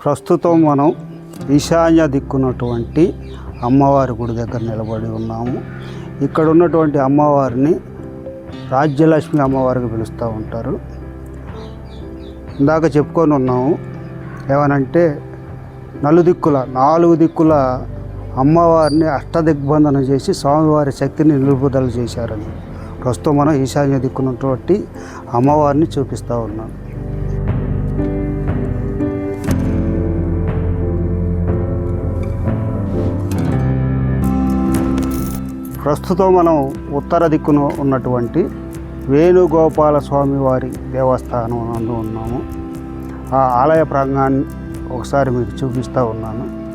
ప్రస్తుతం మనం ఈశాన్య దిక్కున్నటువంటి అమ్మవారి గుడి దగ్గర నిలబడి ఉన్నాము. ఇక్కడ ఉన్నటువంటి అమ్మవారిని రాజ్యలక్ష్మి అమ్మవారికి పిలుస్తూ ఉంటారు. ఇందాక చెప్పుకొని ఉన్నాము ఏమనంటే నాలుగు దిక్కుల అమ్మవారిని అష్టదిగ్బంధన చేసి స్వామివారి శక్తిని నిలుపుదల చేశారని. ప్రస్తుతం మనం ఈశాన్య దిక్కున్నటువంటి అమ్మవారిని చూపిస్తూ ఉన్నాం. ప్రస్తుతం మనం ఉత్తర దిక్కున ఉన్నటువంటి వేణుగోపాల స్వామి వారి దేవస్థానం నందు ఉన్నాము. ఆ ఆలయ ప్రాంగణాన్ని ఒకసారి మీకు చూపిస్తూ ఉన్నాను.